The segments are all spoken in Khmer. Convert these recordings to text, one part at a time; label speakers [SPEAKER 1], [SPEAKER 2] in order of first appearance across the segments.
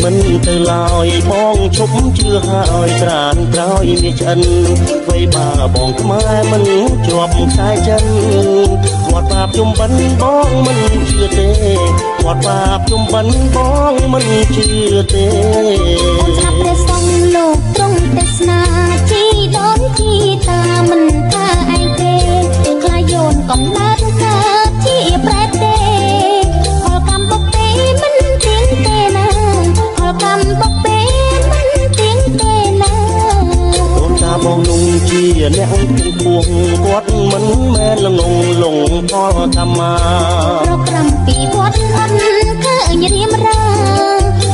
[SPEAKER 1] មិនទៅឡើយបងឈប់ជឿហើយត្រានក្រោយមានឆ្អិនអ្វីបាបងខ្មែរមិនជាប់ខ្សែចិនគាត់បាបជុំបិណ្ឌបងមិនជឿទេគាត់បាបជុំបិណ្ឌបងមិនជឿទេ
[SPEAKER 2] អូនស្ដាប់ព្រះសង្ឃលោកទ្រង់ទេសនាជីដូនជីតាមិនថាឯងទេខ្លាយូនកំណើតកើតជាប្រែទេផលកម្មបុកពេមិនទៀងទេណាផលកម្មបុកពេមិនទៀងទេណា
[SPEAKER 1] អូនតាបងនោះជាអ្នកទាំងពួងគាត់មិនមែនល្ងងលងផលកម្មមា
[SPEAKER 2] ប្រក្រំពីវត្តអត់ឃើញរៀមរា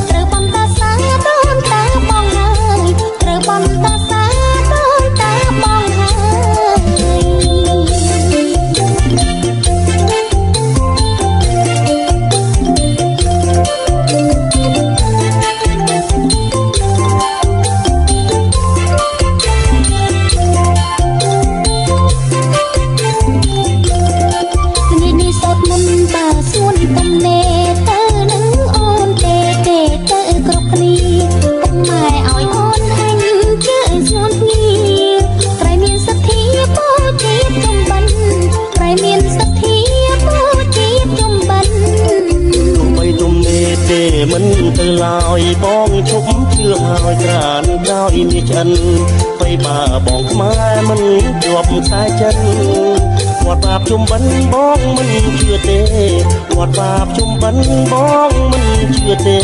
[SPEAKER 2] ត្រូវបំតាសាដូនតាបងហើយត្រូវបំតាសាដូនតាបងហើយ
[SPEAKER 1] មិនទៅឡើយបងឈប់ជឿហើយត្រានក្រោយមានឆ្អិនអ្វីបាបងខ្មែរមិនជាប់ខ្សែចិនគាត់បាបជុំបិណ្ឌបងមិនជឿទេគាត់បាបជុំបិណ្ឌបងមិនជឿទេ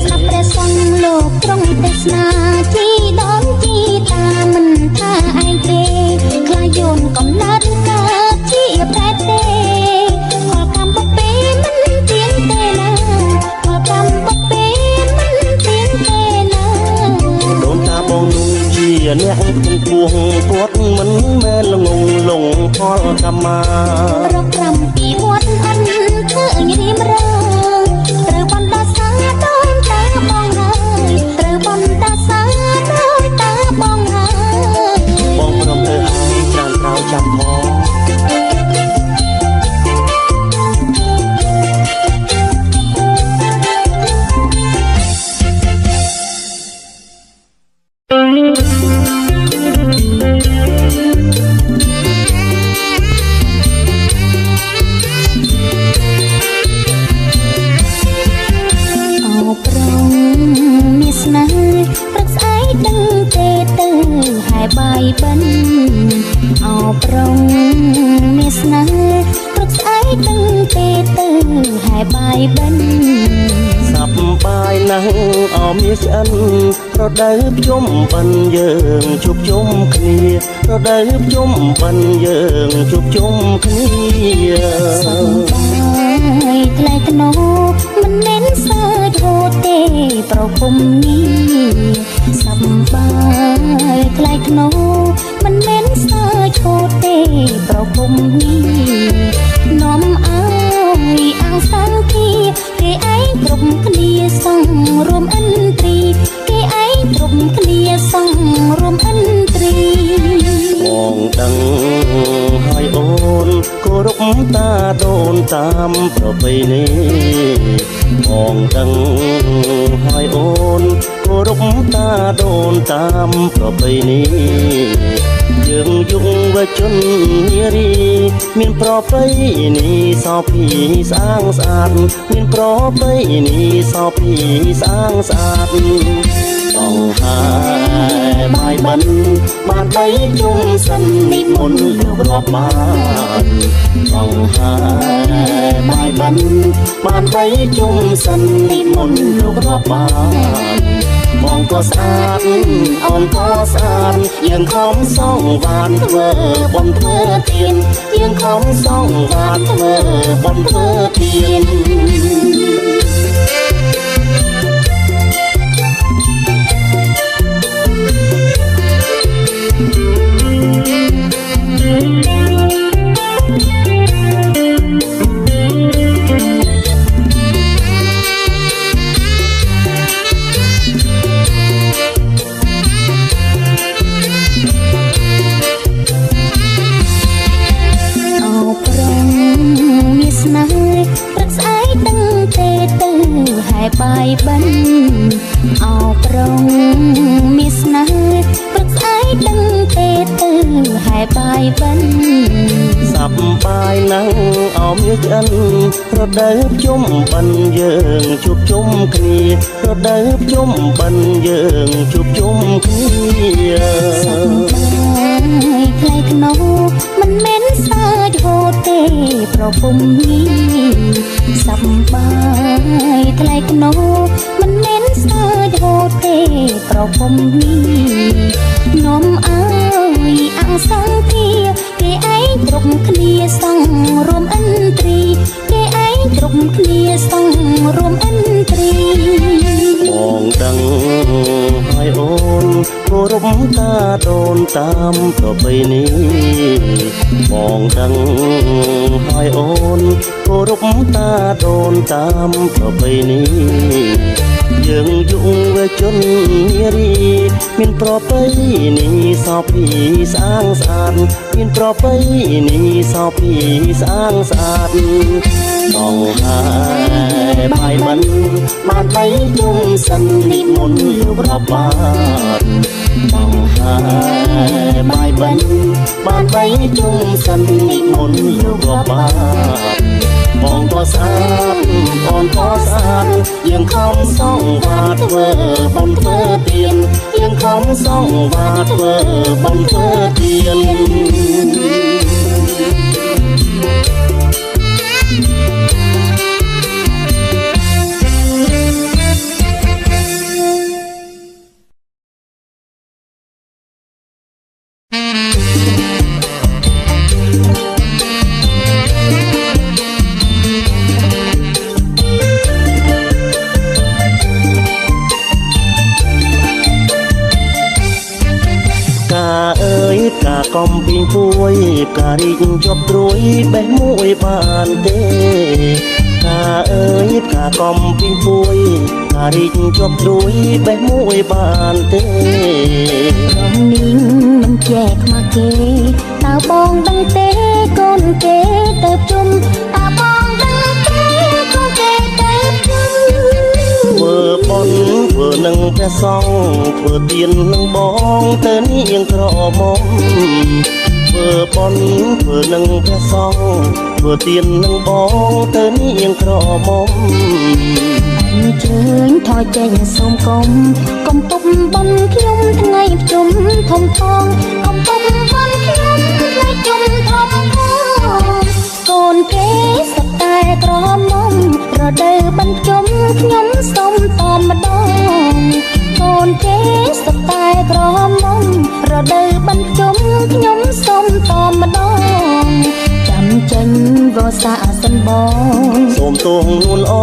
[SPEAKER 2] ស្ដាប់ព្រះសង្ឃលោកទ្រង់ទេសនាជីដូនជីតាមិនថាឯងទេខ្លាយូនកំណើតកើតជាប្រែទេផលកម្មបុកពេមិនទៀងទេណាផលកម្មបុកពេមិនទៀងទេណា
[SPEAKER 1] ដូនតាបងនោះជាអ្នកទាំងពួងគាត់មិនមែនល្ងងលងផលកម្មមា
[SPEAKER 2] ប្រក្រំពីវត្តអត់ឃើញរៀមរាត្រូវបំតាសាដូនតាបងហើយត្រូវបំតាសាដូនតាបងហើយ
[SPEAKER 1] បងព្រមទៅហើយចាំក្រោយចាំផង
[SPEAKER 2] បាយបិណ្ឌអោប្រងមានស្នេហ៍ព្រឹកស្អែកដឹងទេទៅហើយបាយបិណ្ឌ
[SPEAKER 1] សប្បាយណាស់អោមានឆ្អិនរដូវភ្ជុំបិណ្ឌយើងជួបជុំគ្នារដូវភ្ជុំបិណ្ឌយើងជួបជុំគ្នា
[SPEAKER 2] សប្បាយថ្លៃថ្នូរមិនមែនសើចហូរទេប្រពំនេះសប្បាយថ្លៃថ្នូរមិនមែនសើចហូរទេប្រពំនេះនាំឲ្យអាំងសាំងធីគេឯងគ្រប់គ្នាសង្រួមឥន្ទ្រីគេឯងគ្រប់គ្នាសង្រួមឥន្ទ្រី
[SPEAKER 1] បងដឹងហើយអូនគោរពតាដូនតាមប្រពៃណីបងដឹងហើយអូនគោរពតាដូនតាមប្រពៃណីយើងយុវជននារីមានប្រពៃណីសោភីស្អាងស្អាតមានប្រពៃណីសោភីស្អាងស្អាតต้องหายบายบันบ้านไปจุ่มสันนิมนต์ลูกรอบบ้านต้องหายบายบันบ้านไปจุ่มสันนิมนต์ลูกรอบบ้านมองก็สะอาดอ่อนก็สะอาดยังของสองวานเธอบนเธอเทียนยังของสองวานเธอบนเธอเทียน
[SPEAKER 2] ព្រឹកស្អែកដឹង បាយបិណ្ឌអោប្រងមានស្នេហ៍ព្រឹកស្អែកដឹងទេទៅហើយបាយបិណ្ឌ
[SPEAKER 1] សប្បាយណាស់អោមាឆ្អិនរដូវជុំបិណ្ឌយើងជួបជុំគ្នារដូវជុំបិណ្ឌយើងជួបជុំគ្នា
[SPEAKER 2] សប្បាយថ្លៃថ្នូរមិនមែនសើចហូរទេប្រពំនេះសប្បាយថ្លៃថ្នូរមិនមែនសើចហូរទេប្រពំនេះនាំអើយអង្សង្ធាគេឯងគ្រប់គ្នាសង់រួមឥន្ទ្រីគេឯងគ្រប់គ្នាសង់រួមឥន្ទ្រី
[SPEAKER 1] បងដឹងហើយអូនគោរពតាដូនតាមប្រពៃណីបងដឹងហើយអូនគោរពតាដូនតាមប្រពៃណីយើងយុវជននារីមានប្រពៃណីសោភីស្អាងស្អាតមានប្រពៃណីសោភីស្អាងស្អាតបងហើយបាយបិណ្ឌបានបីជុំសិននិមន្តលោករាប់បានបងហើយបាយបិណ្ឌបានបីជុំសិននិមន្តលោករាប់បានបងក៏ស្អាតបងក៏ស្អាតយើងខំសងវាធ្វើបុណ្យធ្វើទានយើងខំសងវាធ្វើបុណ្យធ្វើទានកំពីងពួយការរីកជាប់ត្រួយបេះមួយបានទេការអើយការកំពីងពួយការរីកជាប់ត្រួយបេះមួយបានទេ
[SPEAKER 2] រំនីងមិនចែកខ្មាស់គេតើបងដឹងទេកូនគេទៅជុំតើបងដឹងទេកូនគេទៅជុំ
[SPEAKER 1] ធ្វើបុណ្យធ្វើនឹងព្រះសង្ឃធ្វើទាននឹងបងទៅនាងក្រមុំធ្វើបុណ្យធ្វើនឹងព្រះសង្ឃធ្វើទាននឹងបងទៅនាងក្រមុំ
[SPEAKER 2] អញ្ជើញថយចេញសូមកុំពុកបំខ្ញុំថ្ងៃជុំធំថងកុំពុកបំខ្ញុំថ្ងៃជុំធំថងកូនគេសត្វតែក្រមុំរដូវបញ្ជុំខ្ញុំសូមតម្ដងកូនគេសត្វតែក្រមុំរដូវបញ្ជុំខ្ញុំសូមតម្ដងចាំចេញវស្សាសិនបង
[SPEAKER 1] សូមទោសនួនអ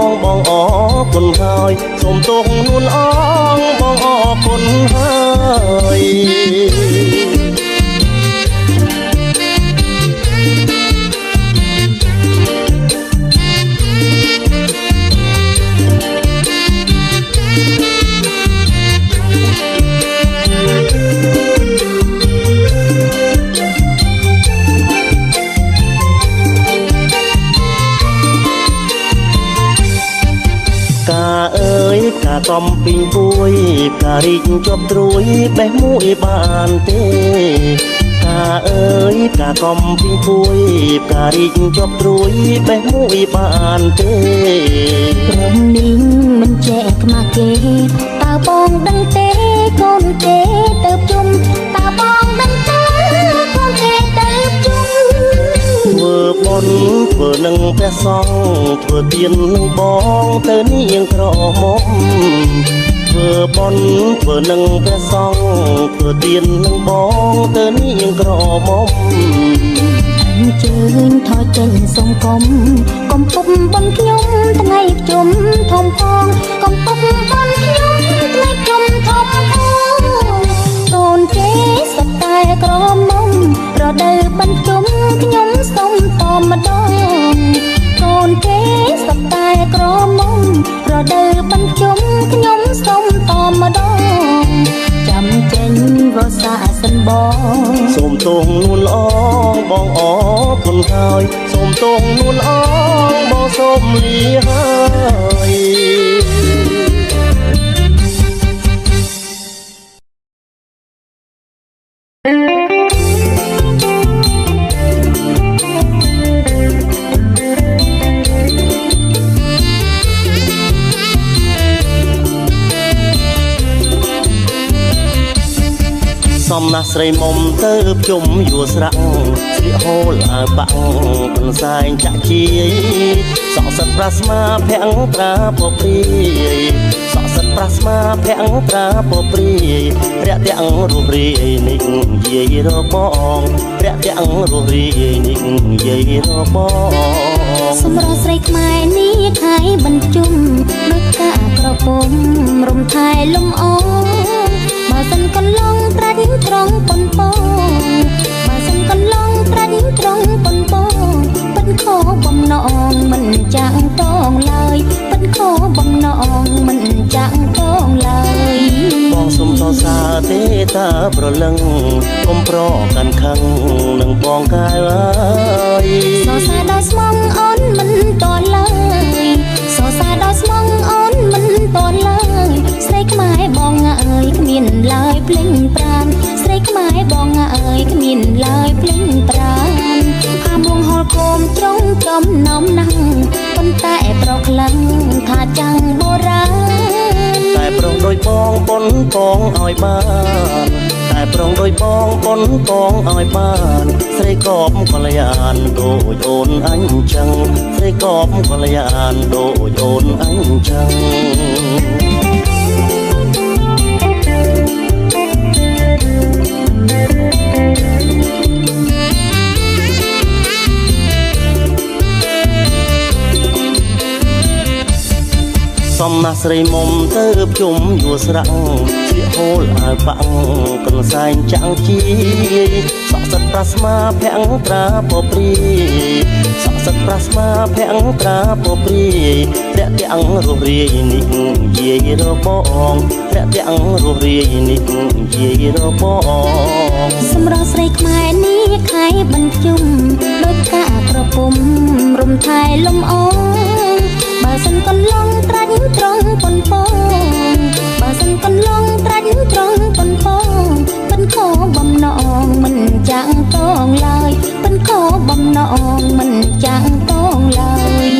[SPEAKER 1] ងបងអរគុណហើយសូមទោសនួនអងបងអរគុណហើយការកំពីងពួយការរីកជាប់ត្រួយបេះមួយបានទេការអើយការកំពីងពួយការរីកជាប់ត្រួយបេះមួយបានទេ
[SPEAKER 2] ព្រមនេះមិនចែកខ្មាស់គេតើបងដឹងទេកូនគេទៅជុំតើបងដឹងទេកូនគេទៅជុំ
[SPEAKER 1] ធ្វើបុណ្យធ្វើនឹងព្រះសង្ឃធ្វើទាននឹងបងទៅនាងក្រមុំធ្វើបុណ្យធ្វើនឹងព្រះសង្ឃធ្វើទាននឹងបងទៅនាងក្រមុំ
[SPEAKER 2] អញ្ជើញថយចេញសូមកុំពុកបំខ្ញុំថ្ងៃជុំធំផងកុំពុកបំខ្ញុំថ្ងៃជុំធំផងកូនគេសត្វតែក្រមុំរដូវបញ្ជុំខ្ញុំសូមតម្ដងកូនគេសត្វតែក្រមុំរដូវបញ្ជុំខ្ញុំសូមតម្ដងចាំចេញវស្សាសិនបង
[SPEAKER 1] សូមទោសនួនអងបងអរគុណហើយសូមទោសនួនអងបងសូមលាហើយ សំណាស់ស្រីមុំទៅជុំយួរស្រាក់ស្លៀកហូលអាវបាក់ប៉ុនសែងចាក់ជាយសក់សិតប្រាស្មាភាំងត្រាពព្រាយសក់សិតប្រាស្មាភាំងត្រាពព្រាយរាក់ទាំងរស់រាយនេះយាយរបងរាក់ទាំងរស់រាយនេះយាយរបង
[SPEAKER 2] សម្រស់ស្រីខ្មែរនេះខៃបញ្ជុំដូចកាក្រពុំរំថែលំអងបើសិនកន្លងត្រាច់ត្រង់ប៉ុនពងបើសិនកន្លងត្រាច់ត្រង់ប៉ុនពងប៉ុនខោបំណងមិនចាក់តងឡើយប៉ុនខោបំណងមិនចាក់តងឡើយ
[SPEAKER 1] បងសុំសរសើរទេតាប្រលឹងកុំប្រកាន់ខឹងនឹងបងកាយអើយ
[SPEAKER 2] សរសើរដល់ស្មងអូនមិនតឡើយសរសើរដល់ស្មងអូនមិនតឡើយស្រីខ្មែរបងអើយគ្មានឡើយភ្លេងប្រានស្រីខ្មែរបងអើយគ្មានឡើយភ្លេងប្រានផាមួងហល់គោមត្រង់ចំណំណាស់ប៉ុន្តែប្រខ្លាំងថាចាំងបុរាណ
[SPEAKER 1] តែប្រុងដោយបងប៉ុនពងឲ្យបានតែប្រុងដោយបងប៉ុនពងឲ្យបានស្រីកបកល្យានដូចអូនអញចឹងស្រីកបកល្យានដូចអូនអញចឹងសំណាស់ស្រីមុំទៅជុំយួរស្រាក់ស្លៀកហូលអាវបាក់កន្សែងចាំងជាយសក់សិតប្រាស្មាភាំងត្រាពព្រាយសក់សិតប្រាស្មាភាំងត្រាពព្រាយរាក់ទាំងរស់រាយនេះយាយរបងរាក់ទាំងរស់រាយនេះយាយរបង
[SPEAKER 2] សម្រស់ស្រីខ្មែរនេះខៃបញ្ជុំដូចកាក្រពុំរំថែលំអងបើសិនកន្លងត្រាច់ត្រង់ប៉ុនពងបើសិនកន្លងត្រាច់ត្រង់ប៉ុនពងប៉ុនខោបំណងមិនចាំងតងឡើយប៉ុនខោបំណងមិនចាំងតងឡើយ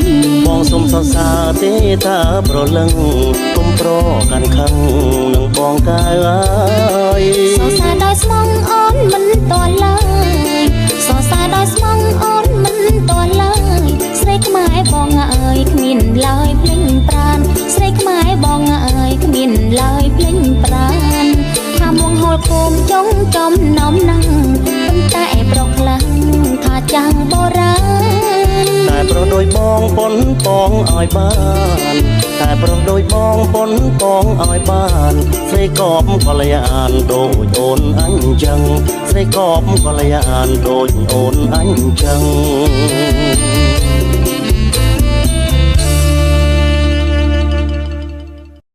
[SPEAKER 1] បងសុំសរសើរទេតាប្រលឹងកុំប្រកាន់ខឹងនឹងបងកាយអើយ
[SPEAKER 2] សរសើរដោយស្មងអូនមិនតឡើយសរសើរដោយស្មងអូនមិនតឡើយស្រីខ្មែរបងអើយគ្មានឡើយភ្លេងប្រានស្រីខ្មែរបងអើយគ្មានឡើយភ្លេងប្រានថាមួងហល់គោមចុងចំណំណាស់ប៉ុន្តែប្រខ្លាំងថាចាំងបុរាណ
[SPEAKER 1] តែប្រុសដោយបងប៉ុនពងឲ្យបានតែប្រុសដោយបងប៉ុនពងឲ្យបានស្រីកបកល្យានដូចអូនអញចឹងស្រីកបកល្យានដូចអូនអញចឹង